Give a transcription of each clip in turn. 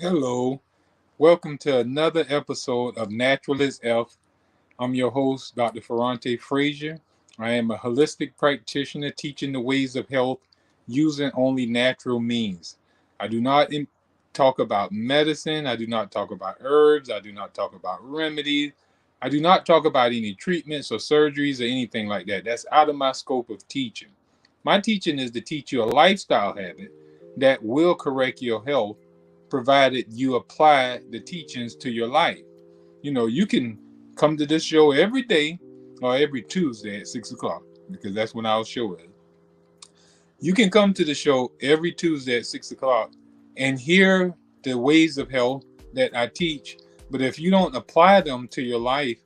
Hello, welcome to another episode of Naturalist Health. I'm your host, Dr. Ferrante Frazier. I am a holistic practitioner teaching the ways of health using only natural means. I do not talk about medicine, I do not talk about herbs, I do not talk about remedies, I do not talk about any treatments or surgeries or anything like that. That's out of my scope of teaching. My teaching is to teach you a lifestyle habit that will correct your health provided you apply the teachings to your life. You can come to this show every day or every Tuesday at 6 o'clock because that's when our show is. You can come to the show every Tuesday at 6 o'clock and hear the ways of health that I teach. But if you don't apply them to your life,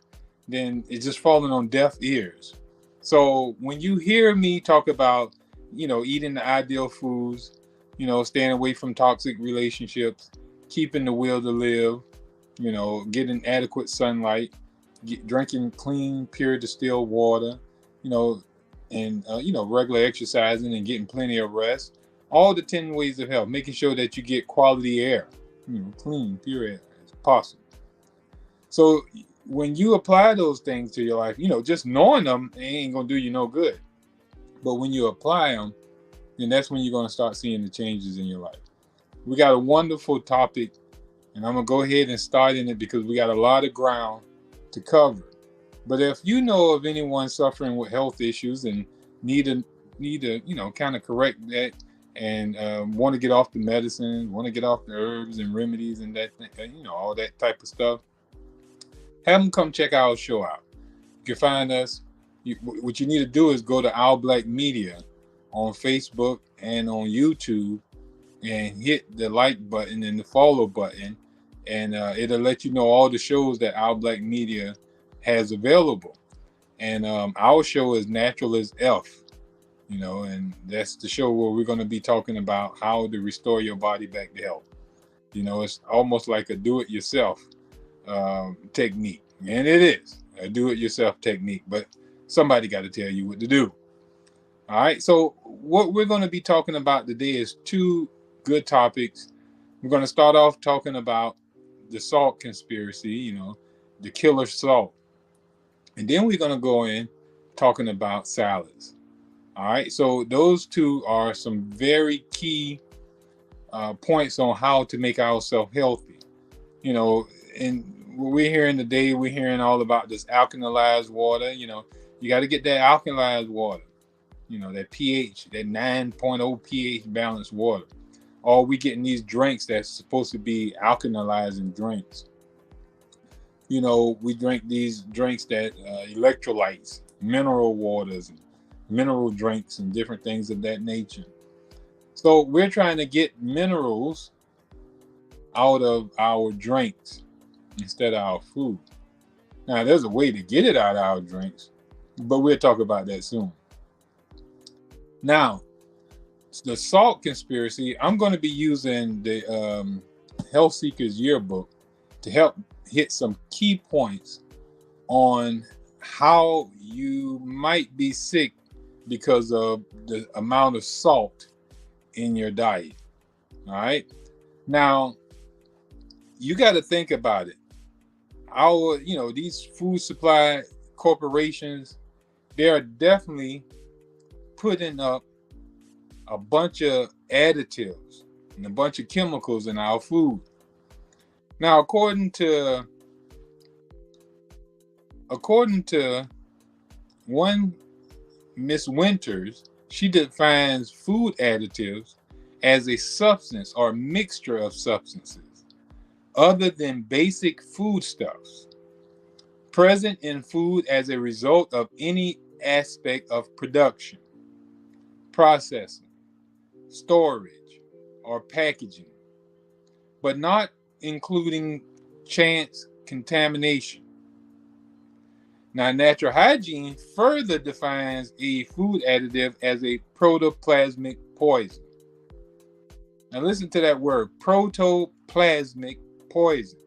then it's just falling on deaf ears. So when you hear me talk about, eating the ideal foods, staying away from toxic relationships, keeping the will to live, getting adequate sunlight, drinking clean, pure distilled water, you know, and regular exercising and getting plenty of rest. All the 10 ways of health, making sure that you get quality air, clean, pure air as possible. So when you apply those things to your life, just knowing them ain't gonna do you no good. But when you apply them, then that's when you're gonna start seeing the changes in your life. We got a wonderful topic, and I'm gonna go ahead and start in it because we got a lot of ground to cover. But if you know of anyone suffering with health issues and need to kind of correct that and want to get off the medicine, want to get off the herbs and remedies and that all that type of stuff, have them come check our show out. You can find us. What you need to do is go to Our Black Media on Facebook and on YouTube and hit the like button and the follow button, and it'll let you know all the shows that Our Black Media has available. And our show is Naturalist Elf, and that's the show where we're going to be talking about how to restore your body back to health. It's almost like a do-it-yourself technique, and it is a do-it-yourself technique, but somebody got to tell you what to do. All right, so what we're going to be talking about today is two good topics. We're going to start off talking about the salt conspiracy, the killer salt. And then we're going to go in talking about salads. All right, so those two are some very key points on how to make ourselves healthy. And what we're hearing today, we're hearing all about this alkalized water. You got to get that alkalized water, that pH, that 9.0 pH balanced water. Or we getting these drinks that's supposed to be alkalizing drinks. We drink these drinks that electrolytes, mineral waters, and mineral drinks, and different things of that nature. So we're trying to get minerals out of our drinks instead of our food. Now, there's a way to get it out of our drinks, but we'll talk about that soon. Now, the salt conspiracy, I'm going to be using the Health Seekers Yearbook to help hit some key points on how you might be sick because of the amount of salt in your diet. All right. Now, you got to think about it. These food supply corporations, they are definitely putting up a bunch of additives and a bunch of chemicals in our food. Now, according to one Miss Winters, she defines food additives as a substance or mixture of substances other than basic foodstuffs present in food as a result of any aspect of production, processing, storage, or packaging, but not including chance contamination. Now, Natural Hygiene further defines a food additive as a protoplasmic poison. Now, listen to that word, protoplasmic poison.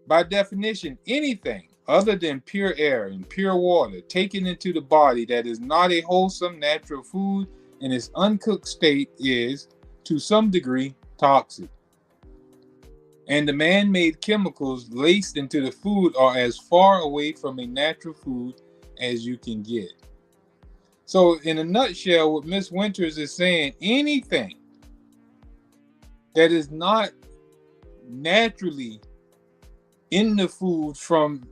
By definition, anything other than pure air and pure water taken into the body that is not a wholesome natural food in its uncooked state is, to some degree, toxic. And the man-made chemicals laced into the food are as far away from a natural food as you can get. So in a nutshell, what Miss Winters is saying, anything that is not naturally in the food from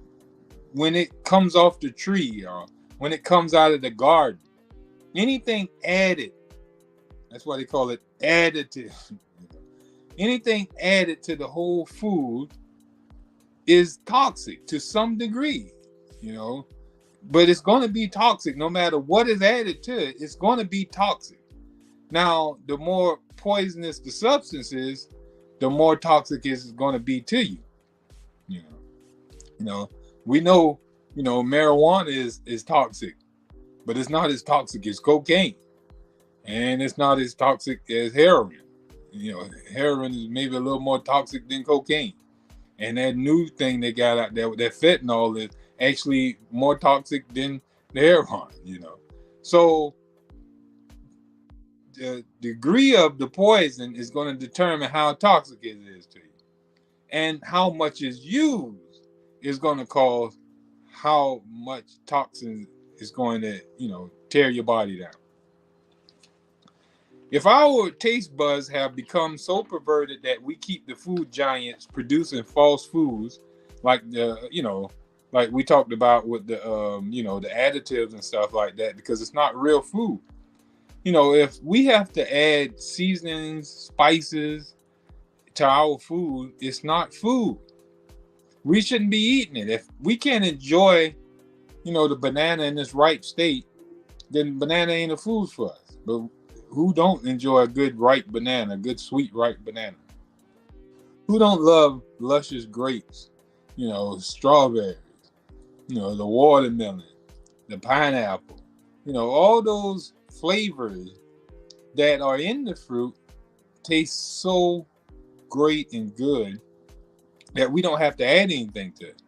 when it comes off the tree or when it comes out of the garden, anything added, that's why they call it additive. Anything added to the whole food is toxic to some degree, but it's going to be toxic no matter what is added to it. It's going to be toxic. Now, the more poisonous the substance is, the more toxic it's going to be to you. We know, marijuana is toxic, but it's not as toxic as cocaine, and it's not as toxic as heroin. Heroin is maybe a little more toxic than cocaine, and that new thing they got out there, that fentanyl, is actually more toxic than the heroin. So the degree of the poison is going to determine how toxic it is to you, and how much is used is going to cause how much toxin is going to, tear your body down. If our taste buds have become so perverted that we keep the food giants producing false foods, like like we talked about with the the additives and stuff like that, because it's not real food. If we have to add seasonings, spices to our food, it's not food. We shouldn't be eating it. If we can't enjoy, the banana in its ripe state, then banana ain't a food for us. But who don't enjoy a good ripe banana, a good sweet ripe banana? Who don't love luscious grapes, strawberries, the watermelon, the pineapple, all those flavors that are in the fruit taste so great and good that we don't have to add anything to it.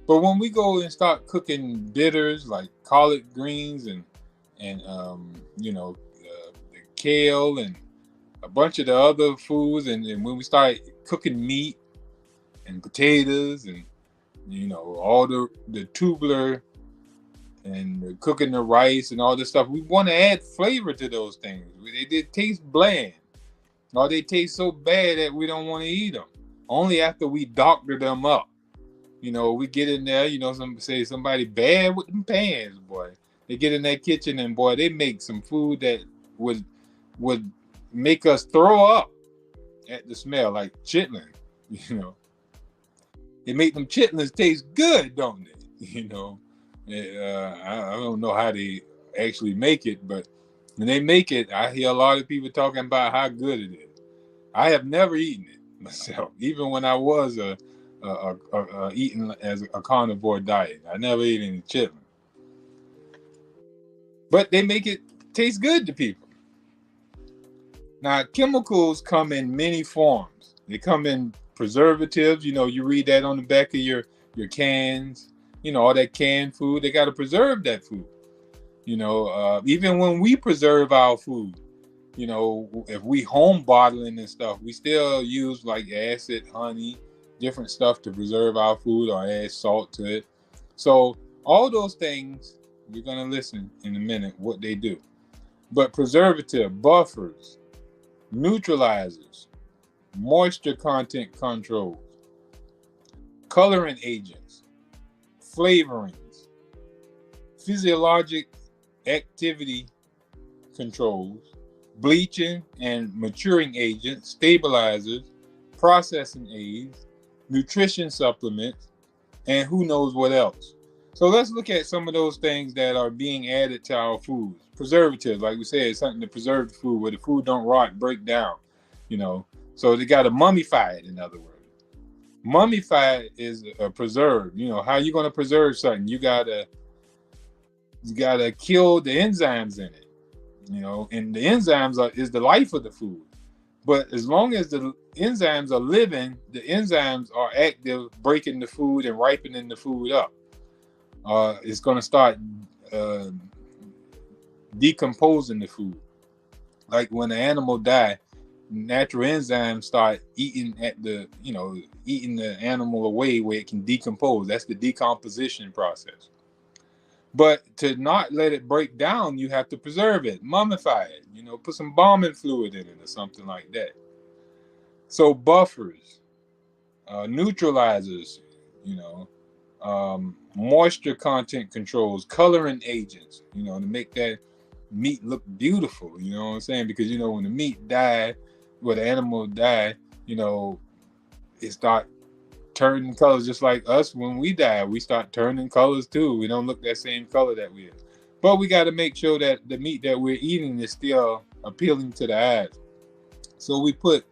But when we go and start cooking bitters like collard greens and the kale and a bunch of the other foods, and when we start cooking meat and potatoes and all the tubular and cooking the rice and all this stuff, we want to add flavor to those things. They taste bland, or they taste so bad that we don't want to eat them. Only after we doctor them up. We get in there, somebody bad with them pans, boy. They get in that kitchen and, boy, they make some food that would make us throw up at the smell, like chitlin. They make them chitlins taste good, don't they? I don't know how they actually make it, but when they make it, I hear a lot of people talking about how good it is. I have never eaten it myself, even when I was eating as a carnivore diet. I never ate any chitlin, but they make it taste good to people. Now, chemicals come in many forms. They come in preservatives. You read that on the back of your cans. All that canned food, they got to preserve that food. Even when we preserve our food, if we home bottling and stuff, we still use like acid, honey, different stuff to preserve our food, or add salt to it. So all those things, we're going to listen in a minute what they do. But preservative, buffers, neutralizers, moisture content controls, coloring agents, flavorings, physiologic activity controls, bleaching and maturing agents, stabilizers, processing aids, nutrition supplements, and who knows what else. So let's look at some of those things that are being added to our foods. Preservatives, like we said, something to preserve the food, where the food don't rot, break down, So they got to mummify it, in other words. Mummify is a preserve. How you going to preserve something? You gotta kill the enzymes in it. And the enzymes is the life of the food. But as long as the enzymes are living, the enzymes are active, breaking the food and ripening the food up. It's going to start decomposing the food. Like when an animal dies, natural enzymes start eating eating the animal away where it can decompose. That's the decomposition process. But to not let it break down, you have to preserve it, mummify it, put some embalming fluid in it or something like that. So buffers, neutralizers, moisture content controls, coloring agents, to make that meat look beautiful. You know what I'm saying? Because when the meat die, when the animal die, it start turning colors just like us. When we die, we start turning colors too. We don't look that same color that we is. But we got to make sure that the meat that we're eating is still appealing to the eyes. So we put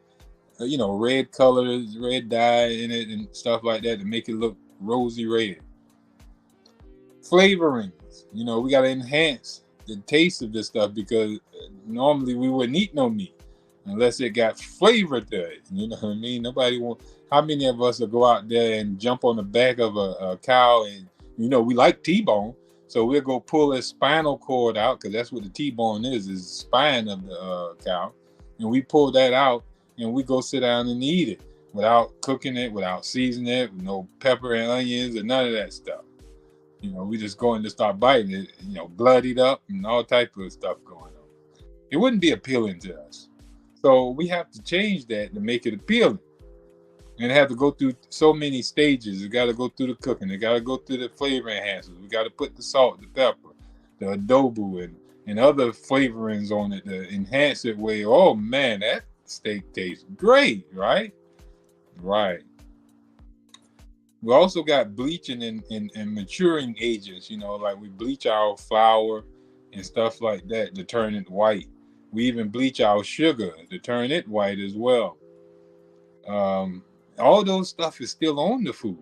red colors, red dye in it and stuff like that to make it look rosy red. Flavorings, we got to enhance the taste of this stuff, because normally we wouldn't eat no meat unless it got flavor to it. You know what I mean? How many of us will go out there and jump on the back of a cow and, we like T-bone, so we'll go pull a spinal cord out, because that's what the T-bone is the spine of the cow. And we pull that out and we go sit down and eat it without cooking it, without seasoning it, with no pepper and onions and none of that stuff. We just going to start biting it, bloodied up and all type of stuff going on. It wouldn't be appealing to us. So we have to change that to make it appealing. And it have to go through so many stages. It got to go through the cooking. It got to go through the flavor enhancers. We got to put the salt, the pepper, the adobo, and other flavorings on it to enhance it. Oh man, that steak tastes great, right? Right. We also got bleaching and maturing agents, like we bleach our flour and stuff like that to turn it white. We even bleach our sugar to turn it white as well. All those stuff is still on the food,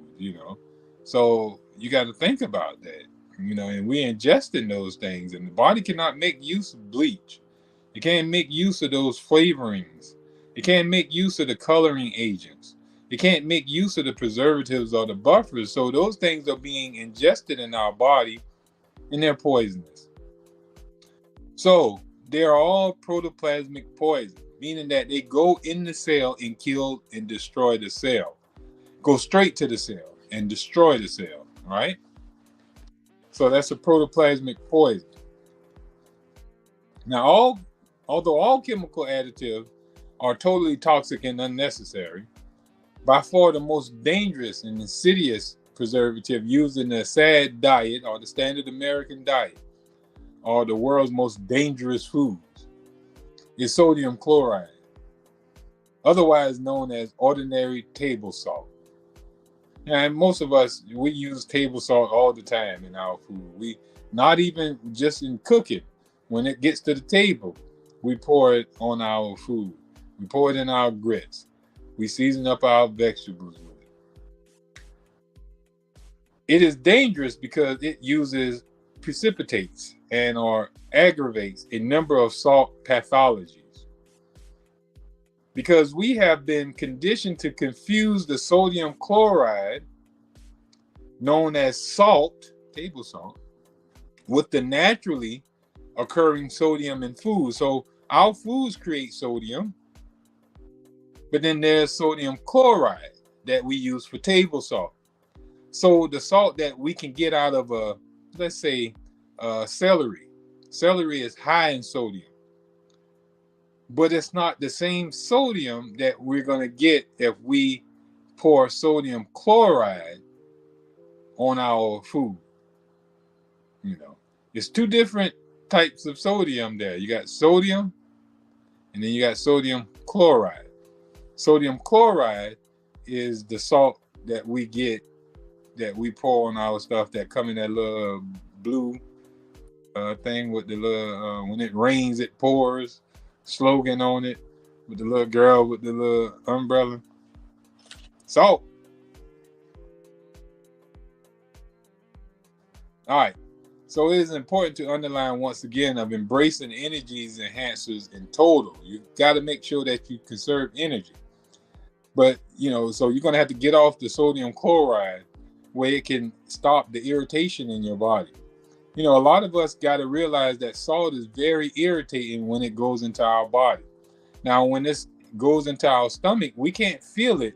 So you got to think about that, and we ingesting those things, and the body cannot make use of bleach. It can't make use of those flavorings. It can't make use of the coloring agents. It can't make use of the preservatives or the buffers. So those things are being ingested in our body, and they're poisonous. So they're all protoplasmic poison, meaning that they go in the cell and kill and destroy the cell. Go straight to the cell and destroy the cell, right? So that's a protoplasmic poison. Now, although all chemical additives are totally toxic and unnecessary, by far the most dangerous and insidious preservative used in the SAD diet, or the standard American diet, or the world's most dangerous foods, is sodium chloride, otherwise known as ordinary table salt. And most of us, we use table salt all the time in our food. We not even just in cooking. When it gets to the table, we pour it on our food. We pour it in our grits. We season up our vegetables with it. It is dangerous because it uses precipitates and or aggravates a number of salt pathologies. Because we have been conditioned to confuse the sodium chloride, known as salt, table salt, with the naturally occurring sodium in food. So our foods create sodium, but then there's sodium chloride that we use for table salt. So the salt that we can get out of let's say celery. Celery is high in sodium, but it's not the same sodium that we're going to get if we pour sodium chloride on our food. It's two different types of sodium there. You got sodium, and then you got sodium chloride. Sodium chloride is the salt that we get, that we pour on our stuff, that come in that little blue thing with the little, when it rains, it pours slogan on it, with the little girl with the little umbrella. Salt. All right. So it is important to underline once again of embracing energies enhancers in total. You got to make sure that you conserve energy. But, so you're going to have to get off the sodium chloride where it can stop the irritation in your body. A lot of us got to realize that salt is very irritating when it goes into our body. Now, when this goes into our stomach, we can't feel it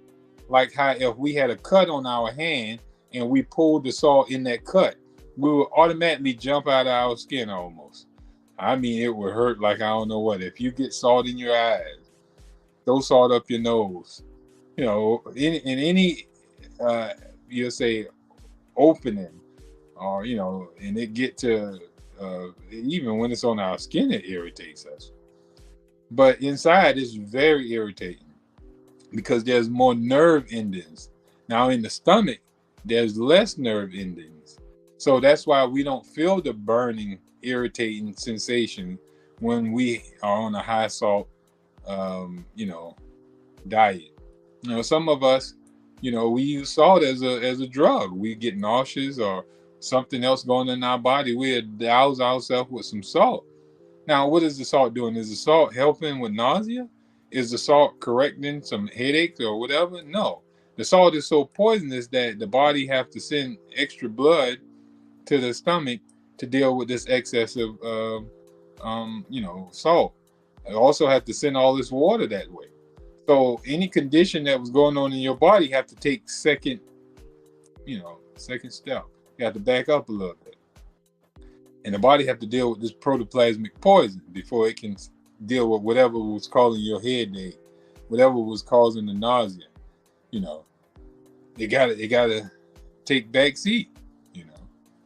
like how if we had a cut on our hand and we pulled the salt in that cut, we would automatically jump out of our skin almost. I mean, it would hurt like I don't know what. If you get salt in your eyes, throw salt up your nose. In any you'll say opening, or and it get to even when it's on our skin, it irritates us. But inside, it's very irritating because there's more nerve endings. Now in the stomach, there's less nerve endings. So that's why we don't feel the burning, irritating sensation when we are on a high salt, diet. Some of us, we use salt as a drug. We get nauseous or something else going in our body. We douse ourselves with some salt. Now, what is the salt doing? Is the salt helping with nausea? Is the salt correcting some headaches or whatever? No. The salt is so poisonous that the body have to send extra blood to the stomach to deal with this excess of, salt. They also have to send all this water that way. So any condition that was going on in your body have to take second step. You have to back up a little bit. And the body have to deal with this protoplasmic poison before it can deal with whatever was causing your headache, whatever was causing the nausea. They gotta take back seat.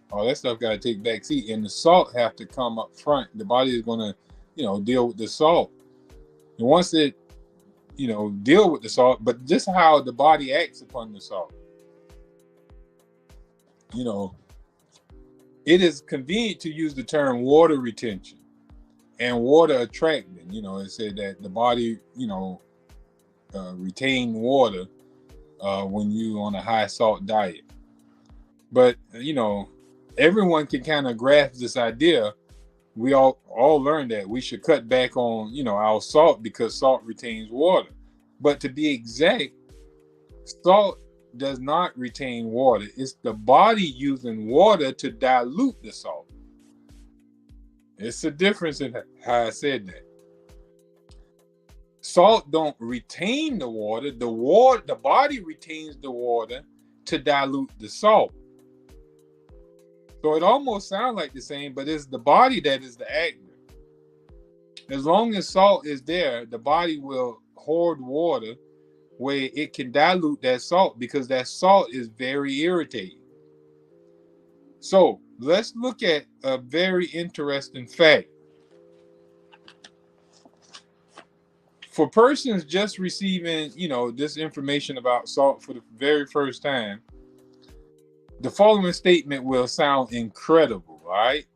All that stuff gotta take back seat, and the salt have to come up front. The body is gonna, deal with the salt. And once it, deal with the salt, but just how the body acts upon the salt. It is convenient to use the term water retention and water attracting. It said that the body, retain water when you on a high salt diet. But everyone can kind of grasp this idea. We all learned that we should cut back on our salt because salt retains water. But to be exact, salt does not retain water. It's the body using water to dilute the salt. It's a difference in how I said that. Salt don't retain the water. The body retains the water to dilute the salt. So it almost sounds like the same, but it's the body that is the actor. As long as salt is there, the body will hoard water where it can dilute that salt because that salt is very irritating. So let's look at a very interesting fact. For persons just receiving, this information about salt for the very first time, the following statement will sound incredible, all right?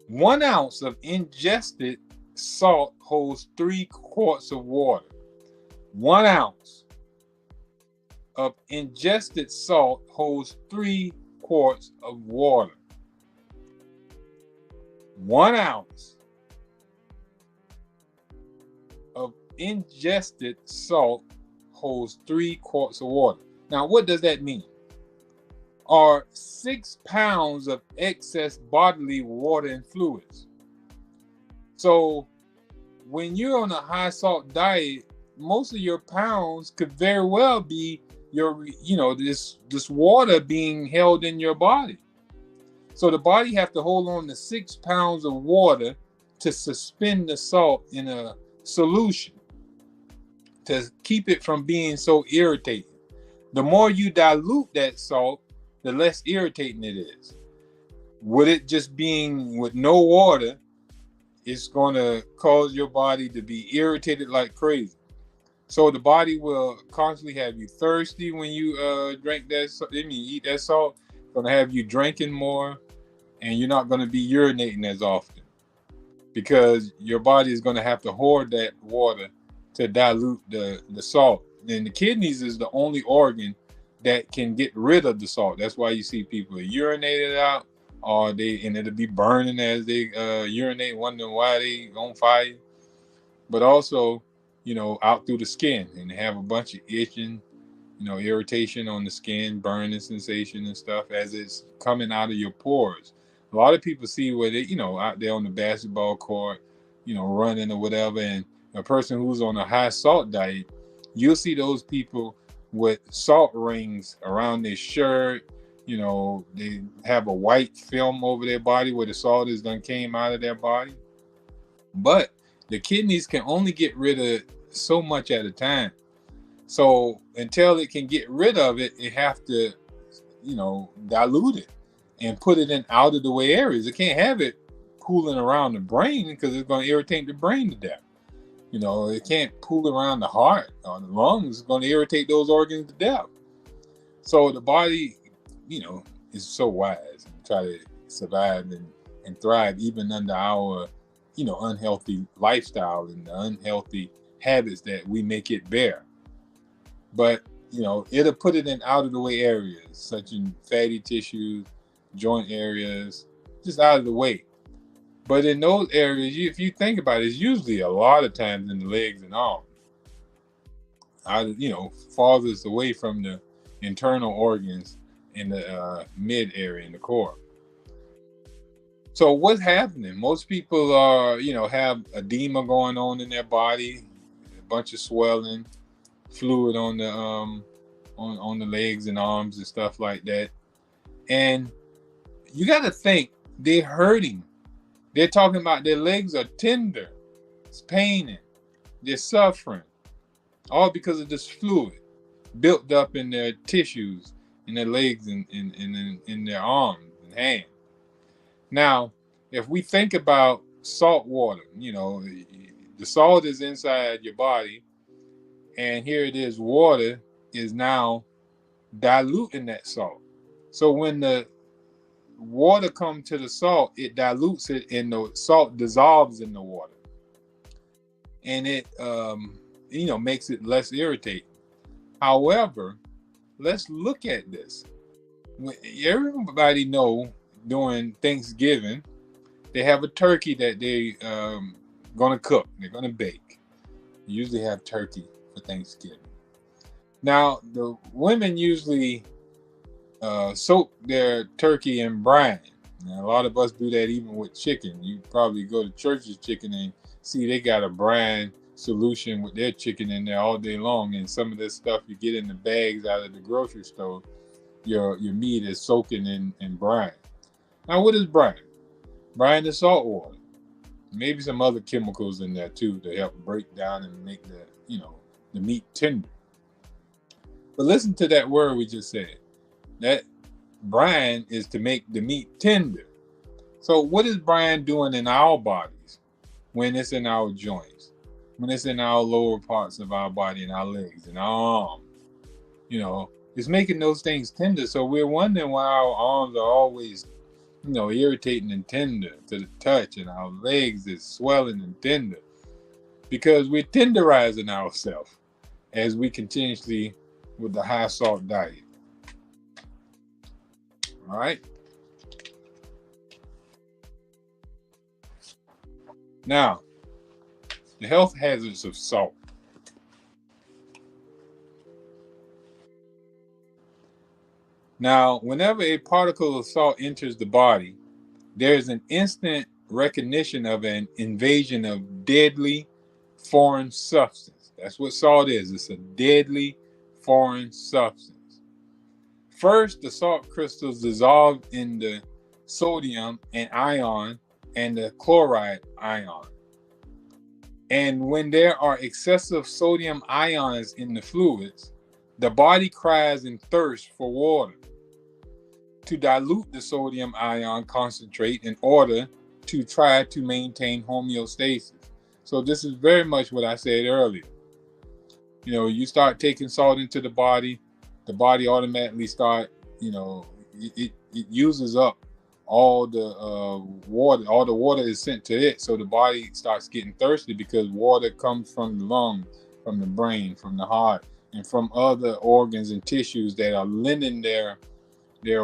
1 ounce of ingested salt holds 3 quarts of water. 1 ounce of ingested salt holds 3 quarts of water. 1 ounce of ingested salt holds 3 quarts of water. Now, what does that mean? Are 6 pounds of excess bodily water and fluids. So when you're on a high salt diet, most of your pounds could very well be your, this water being held in your body. So the body have to hold on to 6 pounds of water to suspend the salt in a solution to keep it from being so irritating. The more you dilute that salt, the less irritating it is. With it just being with no water, it's going to cause your body to be irritated like crazy. So the body will constantly have you thirsty when you eat that salt. It's going to have you drinking more, and you're not going to be urinating as often because your body is going to have to hoard that water to dilute the salt. And the kidneys is the only organ that can get rid of the salt. That's why you see people urinate it out, and it'll be burning as they urinate, wondering why they on fire. But also, out through the skin, and they have a bunch of itching, irritation on the skin, burning sensation and stuff as it's coming out of your pores. A lot of people see where they, out there on the basketball court, running or whatever, and a person who's on a high salt diet, you'll see those people with salt rings around their shirt. They have a white film over their body where the salt is done came out of their body. But the kidneys can only get rid of so much at a time. So until it can get rid of it, it have to, dilute it and put it in out of the way areas. It can't have it pooling around the brain because it's going to irritate the brain to death. It can't pool around the heart or the lungs. It's going to irritate those organs to death. So the body, is so wise and try to survive and thrive even under our, unhealthy lifestyle and the unhealthy habits that we make it bear. But, it'll put it in out of the way areas, such as fatty tissues, joint areas, just out of the way. But in those areas, if you think about it, it's usually a lot of times in the legs and arms. Farthest away from the internal organs in the mid area in the core. So what's happening? Most people are, have edema going on in their body, a bunch of swelling, fluid on the on the legs and arms and stuff like that. And you got to think they're hurting. They're talking about their legs are tender, it's paining, they're suffering, all because of this fluid built up in their tissues, in their legs and in their arms and hands. Now, if we think about salt water, the salt is inside your body, and here it is, water is now diluting that salt. So when the water comes to the salt, it dilutes it, and the salt dissolves in the water, and it makes it less irritating. However, let's look at this. Everybody know during Thanksgiving they have a turkey that they gonna cook. They're gonna bake. They usually have turkey for Thanksgiving. Now the women usually soak their turkey in brine. Now, a lot of us do that even with chicken. You probably go to Church's Chicken and see they got a brine solution with their chicken in there all day long. And some of this stuff you get in the bags out of the grocery store, your meat is soaking in brine. Now, what is brine? Brine is salt water. Maybe some other chemicals in there too to help break down and make the meat tender. But listen to that word we just said. That brine is to make the meat tender. So what is brine doing in our bodies when it's in our joints, when it's in our lower parts of our body, in our legs, in our arms? It's making those things tender. So we're wondering why our arms are always, irritating and tender to the touch, and our legs is swelling and tender because we're tenderizing ourselves as we continuously with the high salt diet. All right. Now, the health hazards of salt. Now, whenever a particle of salt enters the body, there is an instant recognition of an invasion of deadly foreign substance. That's what salt is. It's a deadly foreign substance. First, the salt crystals dissolve in the sodium and ion and the chloride ion. And when there are excessive sodium ions in the fluids, the body cries in thirst for water to dilute the sodium ion concentrate in order to try to maintain homeostasis. So this is very much what I said earlier. You start taking salt into the body automatically start, it uses up all the water. All the water is sent to it, so the body starts getting thirsty because water comes from the lungs, from the brain, from the heart, and from other organs and tissues that are lending their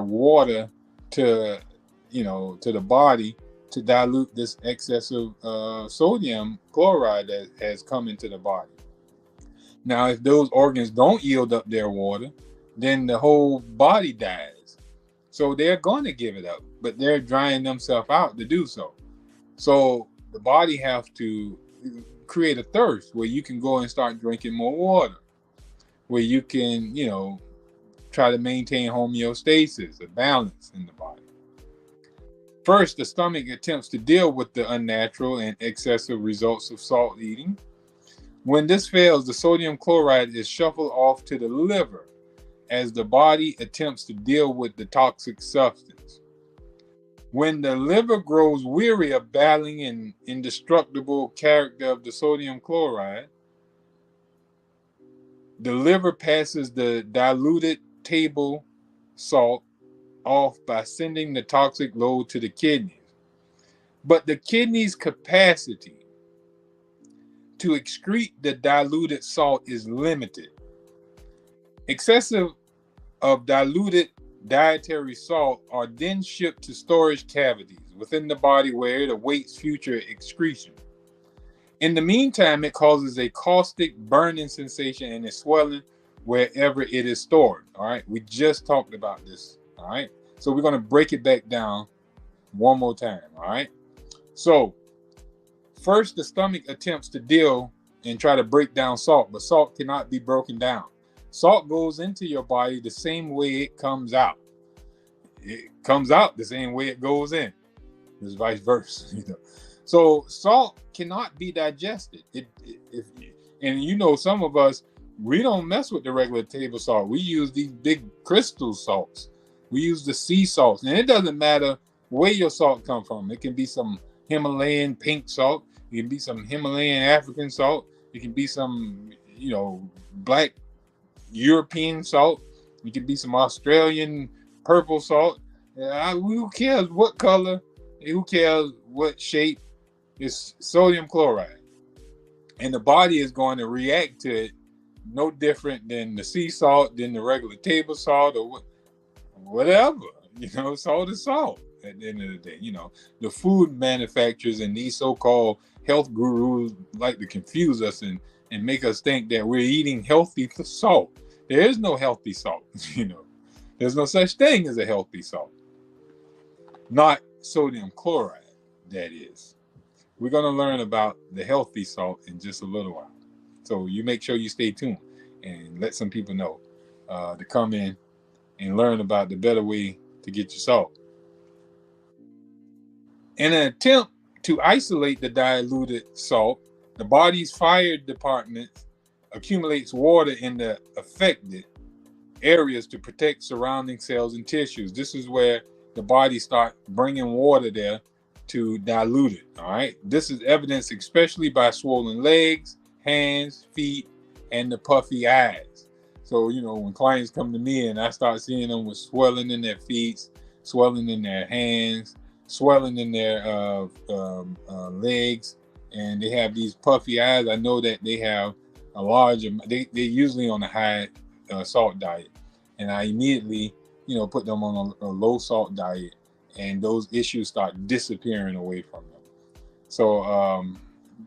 water to the body to dilute this excessive sodium chloride that has come into the body. Now, if those organs don't yield up their water, then the whole body dies. So they're going to give it up, but they're drying themselves out to do so. So the body have to create a thirst where you can go and start drinking more water, where you can, try to maintain homeostasis, a balance in the body. First, the stomach attempts to deal with the unnatural and excessive results of salt eating. When this fails, the sodium chloride is shuffled off to the liver as the body attempts to deal with the toxic substance. When the liver grows weary of battling an indestructible character of the sodium chloride, the liver passes the diluted table salt off by sending the toxic load to the kidneys. But the kidney's capacity to excrete the diluted salt is limited. Excessive of diluted dietary salt are then shipped to storage cavities within the body where it awaits future excretion. In the meantime, it causes a caustic burning sensation and a swelling wherever it is stored. All right, we just talked about this. All right, so we're going to break it back down one more time. All right, so first, the stomach attempts to deal and try to break down salt, but salt cannot be broken down. Salt goes into your body the same way it comes out. It comes out the same way it goes in. It's vice versa, So salt cannot be digested. Some of us, we don't mess with the regular table salt. We use these big crystal salts. We use the sea salts, and it doesn't matter where your salt comes from. It can be some Himalayan pink salt. It can be some Himalayan African salt. It can be some, black European salt. It can be some Australian purple salt. Who cares what color? Who cares what shape? It's sodium chloride. And the body is going to react to it no different than the sea salt, than the regular table salt, or whatever. Salt is salt at the end of the day. The food manufacturers and these so-called health gurus like to confuse us and make us think that we're eating healthy salt. There is no healthy salt. There's no such thing as a healthy salt. Not sodium chloride, that is. We're going to learn about the healthy salt in just a little while. So you make sure you stay tuned and let some people know to come in and learn about the better way to get your salt. In an attempt to isolate the diluted salt, the body's fire department accumulates water in the affected areas to protect surrounding cells and tissues. This is where the body starts bringing water there to dilute it. All right. This is evidenced especially by swollen legs, hands, feet, and the puffy eyes. So, when clients come to me and I start seeing them with swelling in their feet, swelling in their hands, swelling in their legs, and they have these puffy eyes, I know that they have a large, they're usually on a high salt diet. And I immediately, put them on a low salt diet, and those issues start disappearing away from them. So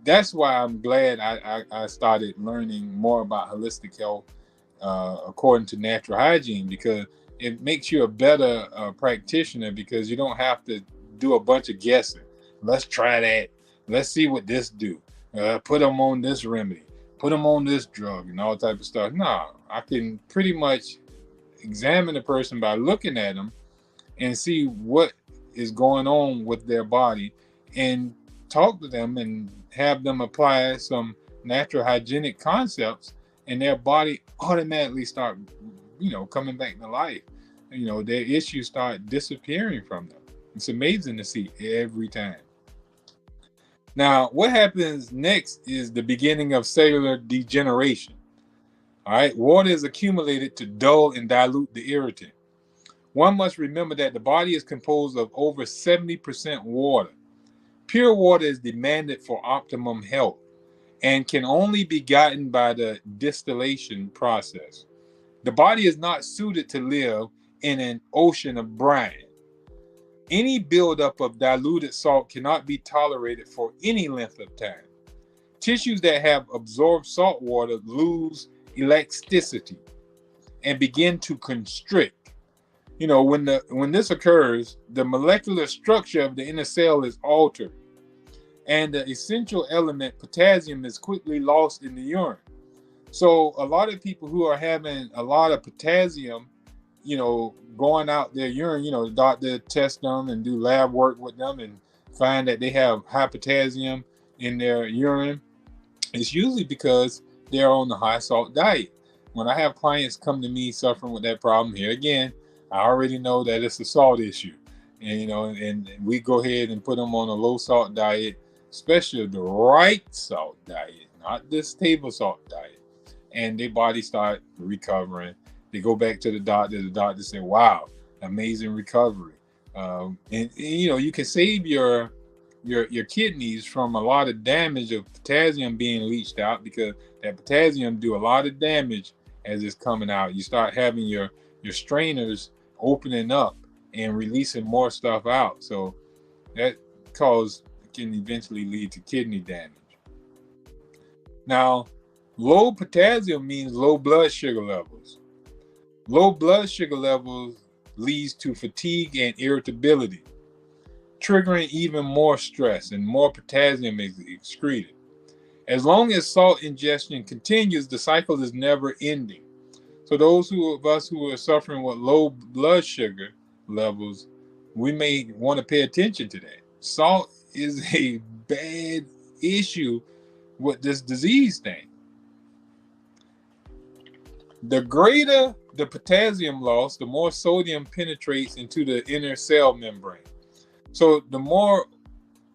that's why I'm glad I started learning more about holistic health according to natural hygiene, because it makes you a better practitioner, because you don't have to do a bunch of guessing. Let's try that. Let's see what this do. Put them on this remedy. Put them on this drug and all type of stuff. No, I can pretty much examine a person by looking at them and see what is going on with their body, and talk to them and have them apply some natural hygienic concepts, and their body automatically start, coming back to life. Their issues start disappearing from them. It's amazing to see every time. Now, what happens next is the beginning of cellular degeneration. All right, water is accumulated to dull and dilute the irritant. One must remember that the body is composed of over 70% water. Pure water is demanded for optimum health and can only be gotten by the distillation process. The body is not suited to live in an ocean of brine. Any buildup of diluted salt cannot be tolerated for any length of time. Tissues that have absorbed salt water lose elasticity and begin to constrict. When this occurs, the molecular structure of the inner cell is altered, and the essential element potassium is quickly lost in the urine. So a lot of people who are having a lot of potassium, going out their urine, the doctor test them and do lab work with them and find that they have high potassium in their urine. It's usually because they're on the high salt diet. When I have clients come to me suffering with that problem, here again, I already know that it's a salt issue. And and we go ahead and put them on a low salt diet, especially the right salt diet, not this table salt diet. And their body start recovering. They go back to the doctor. The doctor say, "Wow, amazing recovery." And you can save your kidneys from a lot of damage of potassium being leached out, because that potassium do a lot of damage as it's coming out. You start having your strainers opening up and releasing more stuff out. So that can eventually lead to kidney damage. Now, low potassium means low blood sugar levels. Low blood sugar levels leads to fatigue and irritability, triggering even more stress, and more potassium is excreted. As long as salt ingestion continues, the cycle is never ending. So those of us who are suffering with low blood sugar levels, we may want to pay attention to that. Salt is a bad issue with this disease thing. The greater the potassium loss, the more sodium penetrates into the inner cell membrane. So the more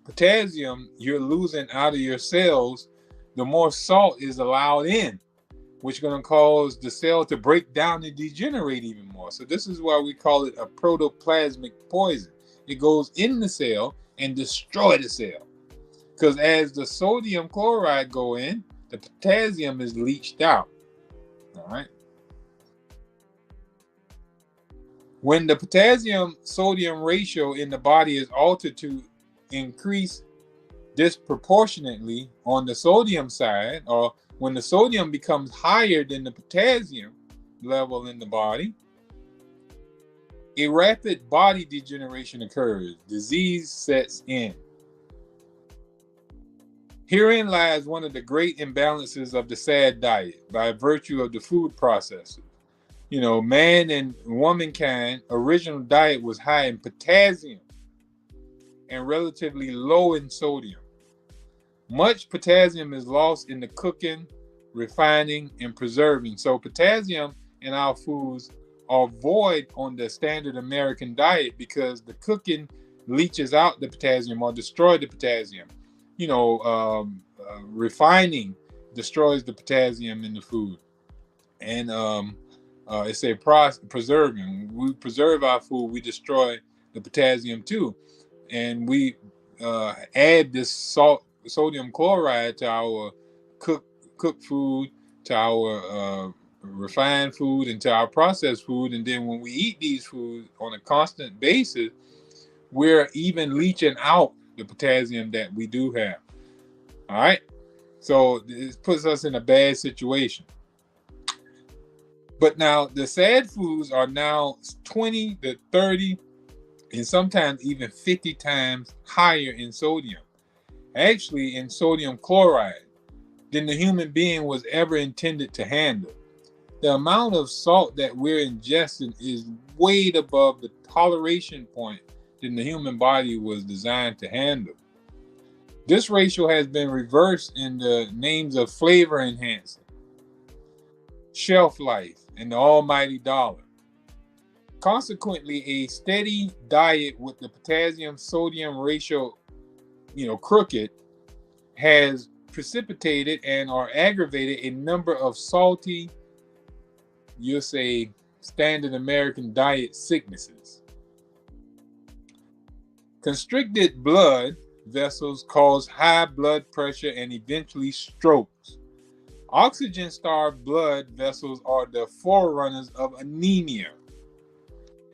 potassium you're losing out of your cells, the more salt is allowed in, which is going to cause the cell to break down and degenerate even more. So this is why we call it a protoplasmic poison. It goes in the cell and destroy the cell. Because as the sodium chloride go in, the potassium is leached out. All right. When the potassium sodium ratio in the body is altered to increase disproportionately on the sodium side, or when the sodium becomes higher than the potassium level in the body, a rapid body degeneration occurs. Disease sets in. Herein lies one of the great imbalances of the SAD diet by virtue of the food processors. Man and womankind original diet was high in potassium and relatively low in sodium. Much potassium is lost in the cooking, refining, and preserving. So potassium in our foods are void on the standard American diet, because the cooking leaches out the potassium or destroys the potassium. Refining destroys the potassium in the food. And it's a preserving. We preserve our food, we destroy the potassium too. And we add this sodium chloride to our cooked food, to our refined food, and to our processed food. And then when we eat these foods on a constant basis, we're even leaching out the potassium that we do have. All right. So this puts us in a bad situation. But now the SAD foods are now 20 to 30 and sometimes even 50 times higher in sodium, actually in sodium chloride, than the human being was ever intended to handle. The amount of salt that we're ingesting is way above the toleration point that the human body was designed to handle. This ratio has been reversed in the names of flavor enhancing, shelf life, and the almighty dollar. Consequently, a steady diet with the potassium sodium ratio, crooked, has precipitated and or aggravated a number of salty, you'll say, standard American diet sicknesses. Constricted blood vessels cause high blood pressure and eventually strokes. Oxygen-starved blood vessels are the forerunners of anemia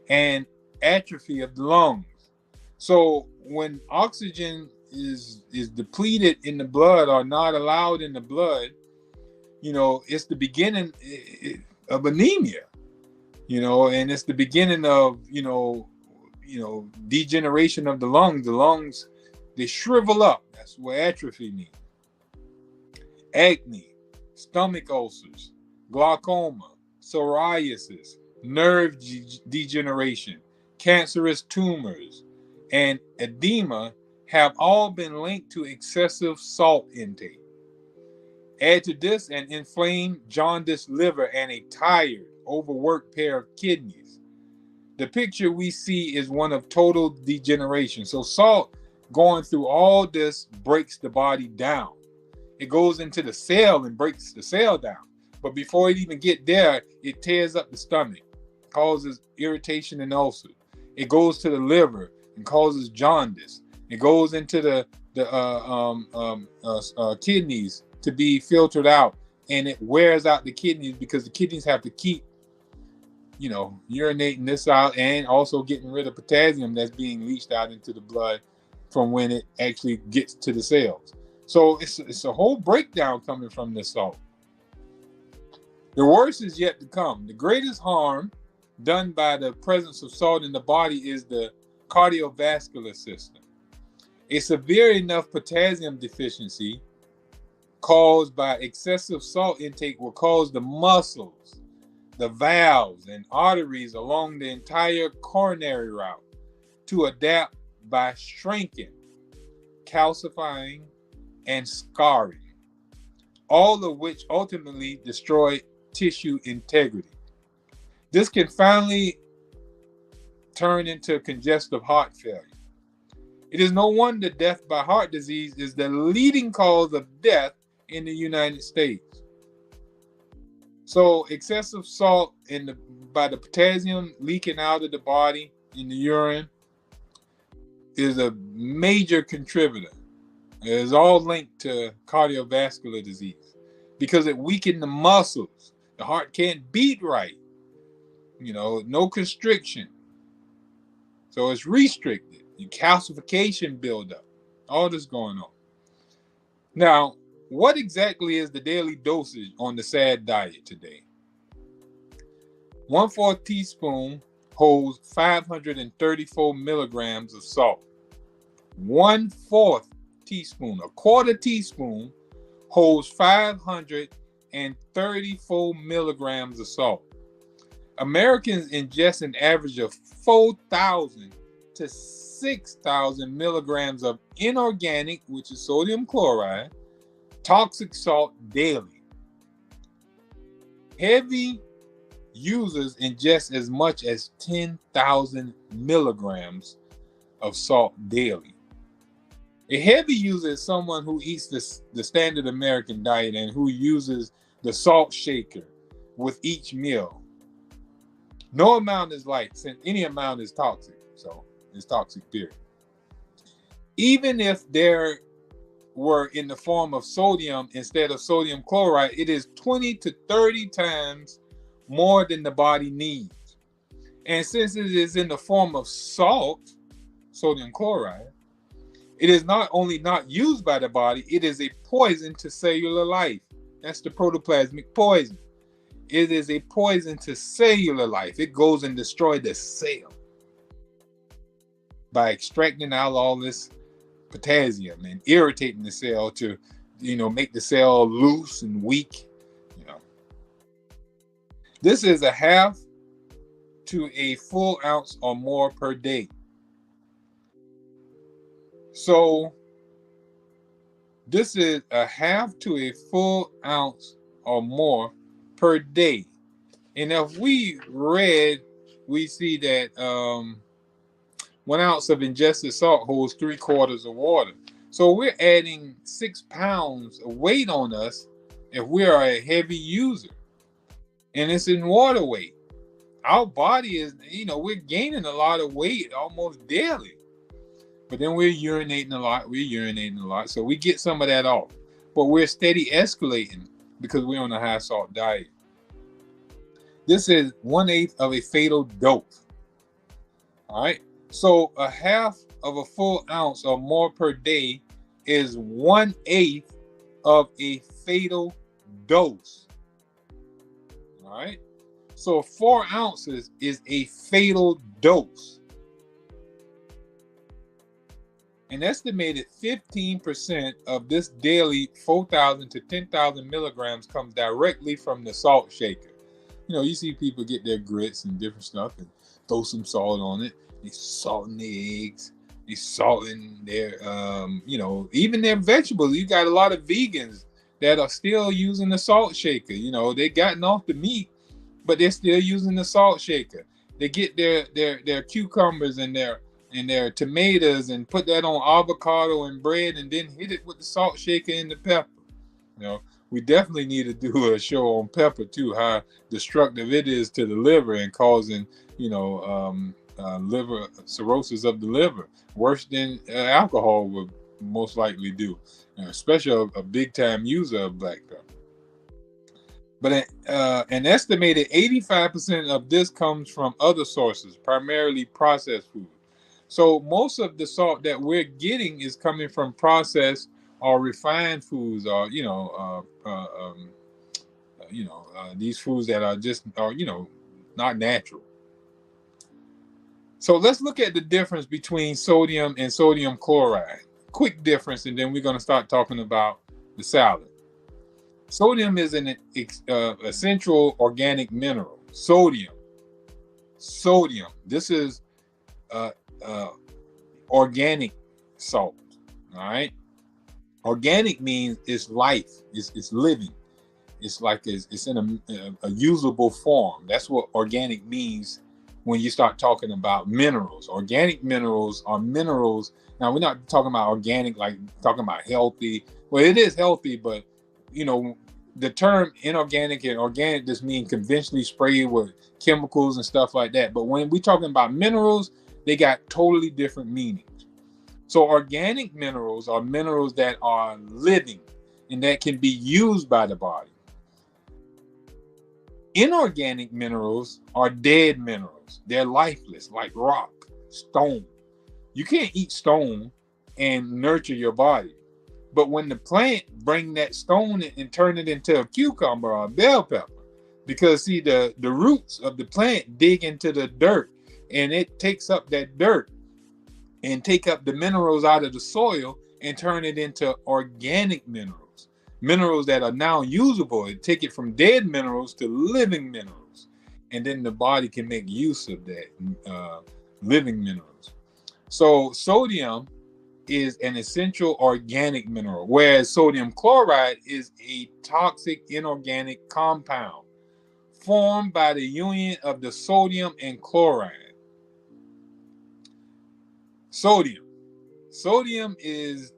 and atrophy of the lungs. So when oxygen is depleted in the blood or not allowed in the blood, it's the beginning of anemia, and it's the beginning of, degeneration of the lungs. The lungs They shrivel up. That's what atrophy means. Acne, stomach ulcers, glaucoma, psoriasis, nerve degeneration, cancerous tumors, and edema have all been linked to excessive salt intake. Add to this an inflamed, jaundiced liver and a tired, overworked pair of kidneys. The picture we see is one of total degeneration. So salt going through all this breaks the body down. It goes into the cell and breaks the cell down. But before it even get there, it tears up the stomach, causes irritation and ulcer. It goes to the liver and causes jaundice. It goes into the kidneys to be filtered out, and it wears out the kidneys because the kidneys have to keep, urinating this out and also getting rid of potassium that's being leached out into the blood from when it actually gets to the cells. So it's a whole breakdown coming from this salt. The worst is yet to come. The greatest harm done by the presence of salt in the body is the cardiovascular system. A severe enough potassium deficiency caused by excessive salt intake will cause the muscles, the valves, and arteries along the entire coronary route to adapt by shrinking, calcifying, and scarring, all of which ultimately destroy tissue integrity. This can finally turn into congestive heart failure. It is no wonder death by heart disease is the leading cause of death in the United States. So excessive salt by the potassium leaking out of the body in the urine is a major contributor. It is all linked to cardiovascular disease because it weakens the muscles. The heart can't beat right. No constriction. So it's restricted. Your calcification buildup. All this going on. Now, what exactly is the daily dosage on the SAD diet today? 1/4 teaspoon holds 534 milligrams of salt. 1/4 teaspoon, a quarter teaspoon, holds 534 milligrams of salt. Americans ingest an average of 4,000 to 6,000 milligrams of inorganic, which is sodium chloride, toxic salt daily. Heavy users ingest as much as 10,000 milligrams of salt daily. A heavy user is someone who eats the standard American diet and who uses the salt shaker with each meal. No amount is light, since any amount is toxic. So it's toxic, period. Even if there were in the form of sodium instead of sodium chloride, it is 20 to 30 times more than the body needs. And since it is in the form of salt, sodium chloride, it is not only not used by the body, it is a poison to cellular life. That's the protoplasmic poison. It is a poison to cellular life. It goes and destroys the cell by extracting out all this potassium and irritating the cell to, make the cell loose and weak. This is a half to a full ounce or more per day. So this is a half to a full ounce or more per day. And if we see that 1 ounce of ingested salt holds 3/4 of water. So we're adding 6 pounds of weight on us if we are a heavy user. And it's in water weight. Our body is, we're gaining a lot of weight almost daily. But then we're urinating a lot. So we get some of that off. But we're steady escalating because we're on a high salt diet. This is 1/8 of a fatal dose. All right. So a half of a full ounce or more per day is 1/8 of a fatal dose. All right. So 4 ounces is a fatal dose. An estimated 15% of this daily 4,000 to 10,000 milligrams comes directly from the salt shaker. You know, you see people get their grits and different stuff and throw some salt on it. They salting the eggs. They salting their, even their vegetables. You got a lot of vegans that are still using the salt shaker. You know, they gotten off the meat, but they're still using the salt shaker. They get their cucumbers and their tomatoes and put that on avocado and bread and then hit it with the salt shaker and the pepper. You know, we definitely need to do a show on pepper too, how destructive it is to the liver and causing, liver cirrhosis of the liver, worse than alcohol would most likely do, especially a big time user of black pepper. But an estimated 85% of this comes from other sources, primarily processed food. So most of the salt that we're getting is coming from processed or refined foods, or these foods that are just not natural. So let's look at the difference between sodium and sodium chloride. Quick difference, and then we're going to start talking about the salad. Sodium is an essential organic mineral. Sodium. This is organic salt. All right. Organic means it's life. It's living. It's like it's in a usable form. That's what organic means when you start talking about minerals. Organic minerals are minerals. Now, we're not talking about organic like talking about healthy. Well, it is healthy, but the term inorganic and organic just mean conventionally sprayed with chemicals and stuff like that. But when we're talking about minerals, they got totally different meanings. So organic minerals are minerals that are living and that can be used by the body. Inorganic minerals are dead minerals. They're lifeless, like rock, stone. You can't eat stone and nurture your body. But when the plant bring that stone and turn it into a cucumber or a bell pepper, because see the roots of the plant dig into the dirt and it takes up that dirt and take up the minerals out of the soil and turn it into organic minerals that are now usable. It take it from dead minerals to living minerals, and then the body can make use of that living minerals. So sodium is an essential organic mineral, whereas sodium chloride is a toxic inorganic compound formed by the union of the sodium and chloride. Sodium is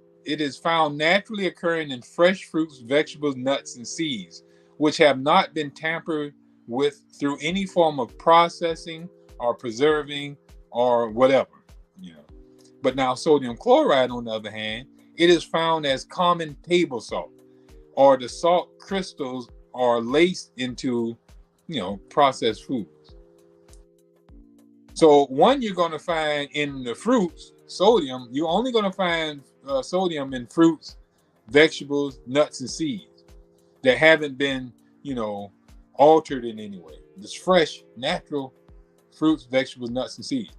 found naturally occurring in fresh fruits, vegetables, nuts, and seeds, which have not been tampered with through any form of processing or preserving or whatever. But now sodium chloride, on the other hand, it is found as common table salt, or the salt crystals are laced into, processed foods. So one you're going to find in the fruits, sodium, you're only going to find sodium in fruits, vegetables, nuts, and seeds that haven't been, altered in any way. It's fresh, natural fruits, vegetables, nuts, and seeds.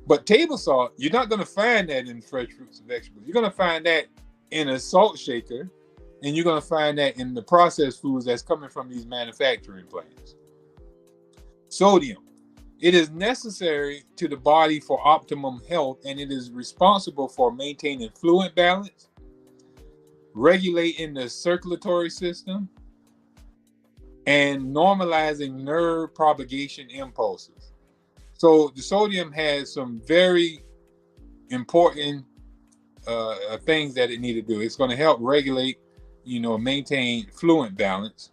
But table salt, you're not going to find that in fresh fruits and vegetables. You're going to find that in a salt shaker, and you're going to find that in the processed foods that's coming from these manufacturing plants. Sodium. It is necessary to the body for optimum health, and it is responsible for maintaining fluid balance, regulating the circulatory system, and normalizing nerve propagation impulses. So the sodium has some very important things that it needs to do. It's going to help regulate, maintain fluid balance.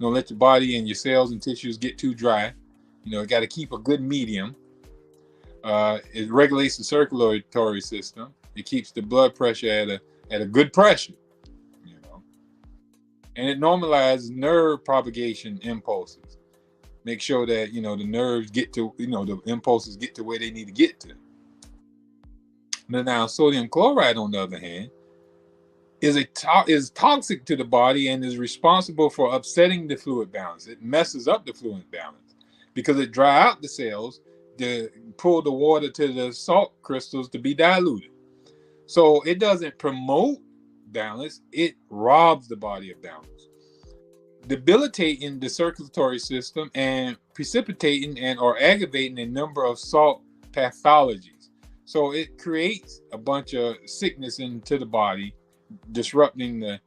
Don't let your body and your cells and tissues get too dry. It got to keep a good medium. It regulates the circulatory system. It keeps the blood pressure at a good pressure. And it normalizes nerve propagation impulses. Make sure that the nerves get to the impulses get to where they need to get to. But now sodium chloride, on the other hand, is toxic to the body and is responsible for upsetting the fluid balance. It messes up the fluid balance because it dry out the cells to pull the water to the salt crystals to be diluted. So it doesn't promote balance, it robs the body of balance, debilitating the circulatory system and precipitating and or aggravating a number of salt pathologies. So it creates a bunch of sickness into the body, disrupting the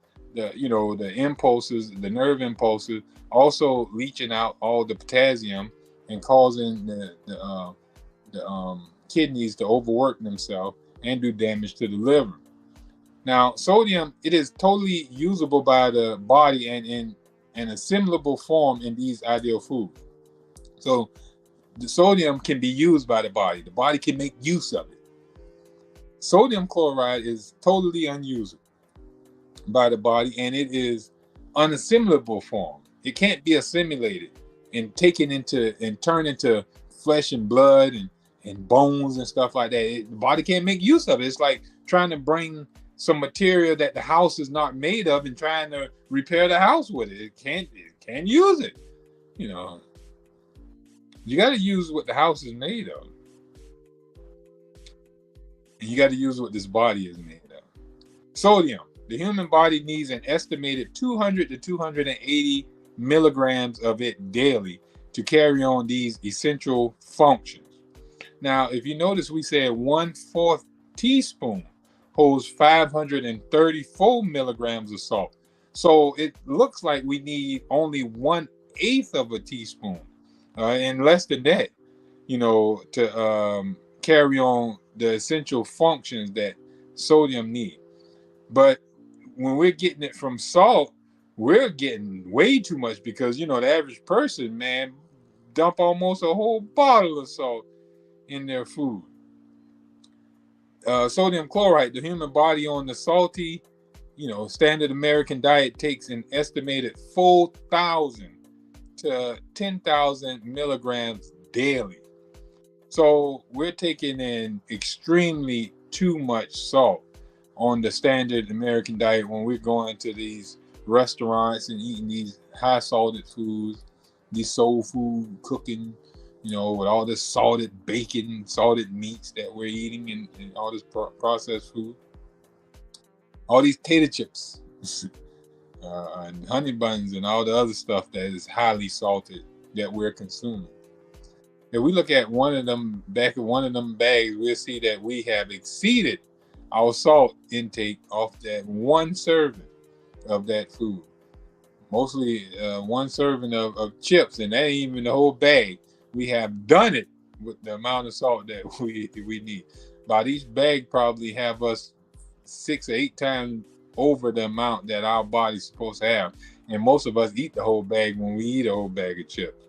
impulses, the nerve impulses, also leaching out all the potassium and causing the kidneys to overwork themselves and do damage to the liver. Now, sodium, it is totally usable by the body and in an assimilable form in these ideal foods. So the sodium can be used by the body. The body can make use of it. Sodium chloride is totally unusable by the body, and it is unassimilable form. It can't be assimilated and taken into and turned into flesh and blood and bones and stuff like that. The body can't make use of it. It's like trying to bring some material that the house is not made of and trying to repair the house with it. It can't use it. You got to use what the house is made of. And you got to use what this body is made of. Sodium. The human body needs an estimated 200 to 280 milligrams of it daily to carry on these essential functions. Now, if you notice, we said 1/4 teaspoon holds 534 milligrams of salt. So it looks like we need only 1/8 of a teaspoon, and less than that, to carry on the essential functions that sodium needs. But when we're getting it from salt, we're getting way too much because, the average person, man, dump almost a whole bottle of salt in their food. Sodium chloride, the human body on the salty, standard American diet takes an estimated 4,000 to 10,000 milligrams daily. So we're taking in extremely too much salt on the standard American diet when we're going to these restaurants and eating these high salted foods, these soul food cooking, with all this salted bacon, salted meats that we're eating and all this processed food. All these tater chips and honey buns and all the other stuff that is highly salted that we're consuming. If we look at one of them bags, we'll see that we have exceeded our salt intake off that one serving of that food. Mostly one serving of chips, and that ain't even the whole bag. We have done it with the amount of salt that we need. About each bag probably have us 6 or 8 times over the amount that our body's supposed to have. And most of us eat the whole bag when we eat a whole bag of chips.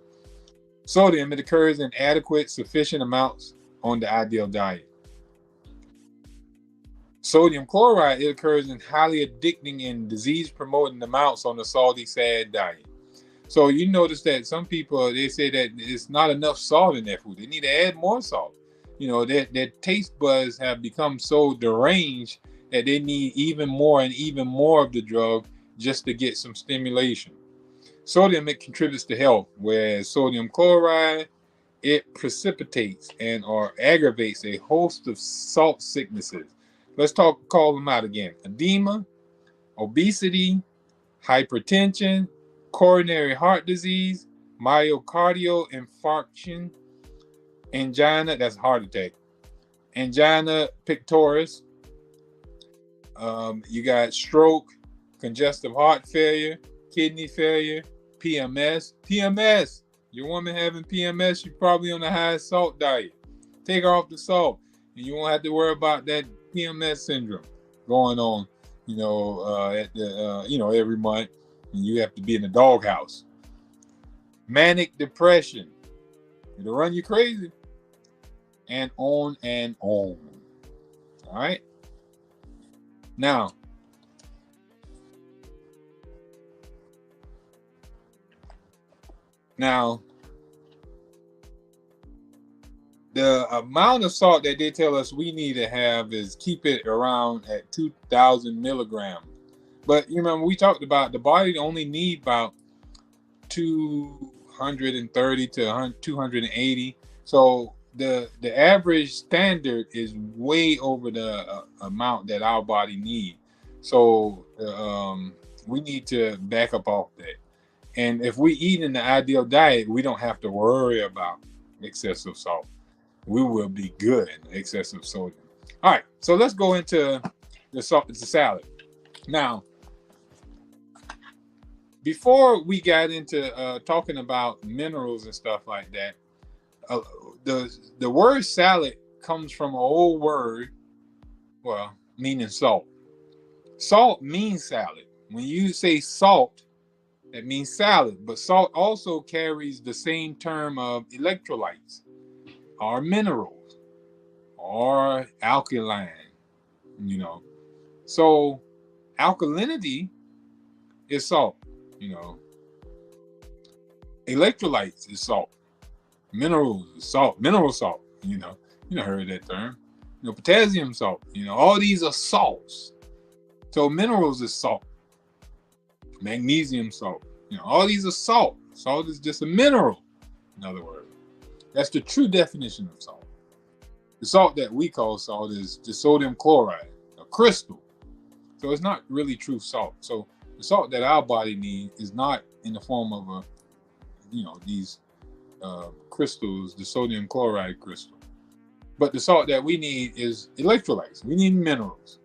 Sodium, it occurs in adequate, sufficient amounts on the ideal diet. Sodium chloride, it occurs in highly addicting and disease-promoting amounts on the salty, sad diet. So you notice that some people, they say that it's not enough salt in their food. They need to add more salt. Their taste buds have become so deranged that they need even more and even more of the drug just to get some stimulation. Sodium, it contributes to health, whereas sodium chloride, it precipitates and or aggravates a host of salt sicknesses. Let's call them out again. Edema, obesity, hypertension, coronary heart disease, myocardial infarction, angina, that's heart attack, angina pectoris, you got stroke, congestive heart failure, kidney failure, PMS. Your woman having PMS, you're probably on the high salt diet. Take her off the salt, and you won't have to worry about that PMS syndrome going on, every month, and you have to be in the doghouse. Manic depression, it'll run you crazy, and on and on. All right. Now, the amount of salt that they tell us we need to have is keep it around at 2,000 milligrams. But remember, we talked about the body only need about 230 to 280. So the average standard is way over the amount that our body needs. So we need to back up off that. And if we eat in the ideal diet, we don't have to worry about excessive salt. We will be good in excessive sodium. All right, so let's go into the salad. Now, before we got into talking about minerals and stuff like that, the word salad comes from an old word, well, meaning salt. Salt means salad. When you say salt, that means salad. But salt also carries the same term of electrolytes, or minerals, or alkaline, you know. So alkalinity is salt, you know. Electrolytes is salt. Minerals is salt. Mineral salt, you know. You know, heard that term. You know, potassium salt, you know, all these are salts. So minerals is salt. Magnesium salt. You know, all these are salt. Salt is just a mineral, in other words. That's the true definition of salt. The salt that we call salt is the sodium chloride, a crystal. So it's not really true salt. So the salt that our body needs is not in the form of these crystals, the sodium chloride crystal. But the salt that we need is electrolytes. We need minerals.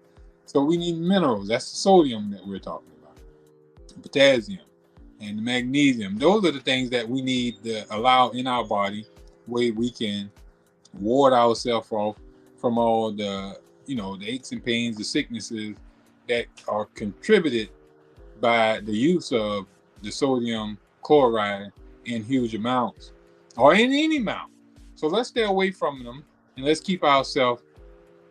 So we need minerals. That's the sodium that we're talking about. Potassium and the magnesium. Those are the things that we need to allow in our body where we can ward ourselves off from all the, the aches and pains, the sicknesses that are contributed by the use of the sodium chloride in huge amounts or in any amount. So let's stay away from them and let's keep ourselves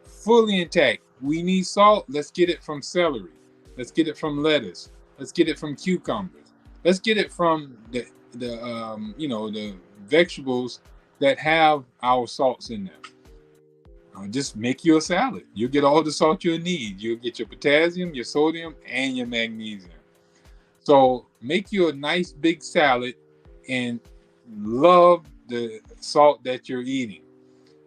fully intact. We need salt. Let's get it from celery. Let's get it from lettuce. Let's get it from cucumbers. Let's get it from the vegetables that have our salts in them. Just make you a salad. You'll get all the salt you'll need. You'll get your potassium, your sodium, and your magnesium. So make you a nice big salad and love the salt that you're eating.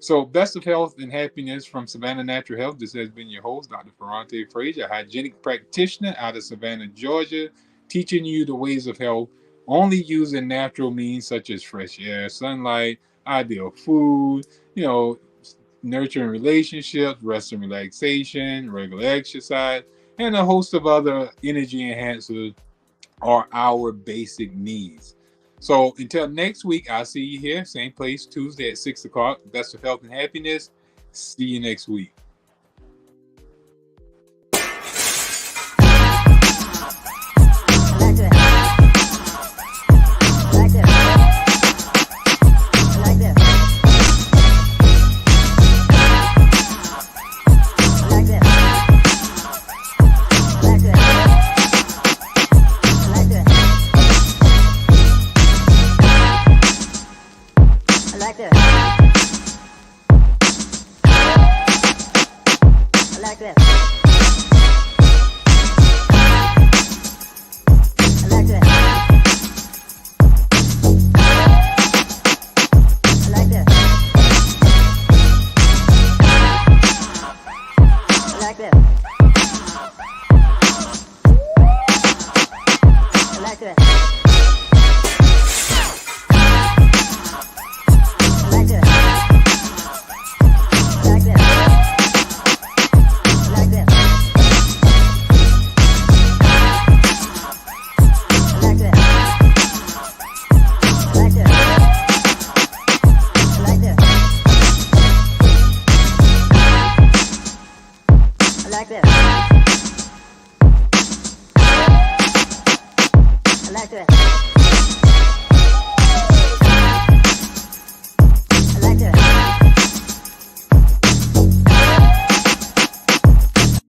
So best of health and happiness from Savannah Natural Health. This has been your host, Dr. Ferrante Frazier, a hygienic practitioner out of Savannah, Georgia, teaching you the ways of health, only using natural means such as fresh air, sunlight, ideal food, nurturing relationships, rest and relaxation, regular exercise, and a host of other energy enhancers are our basic needs. So until next week, I'll see you here, same place, Tuesday at 6 o'clock. Best of health and happiness. See you next week. Like this.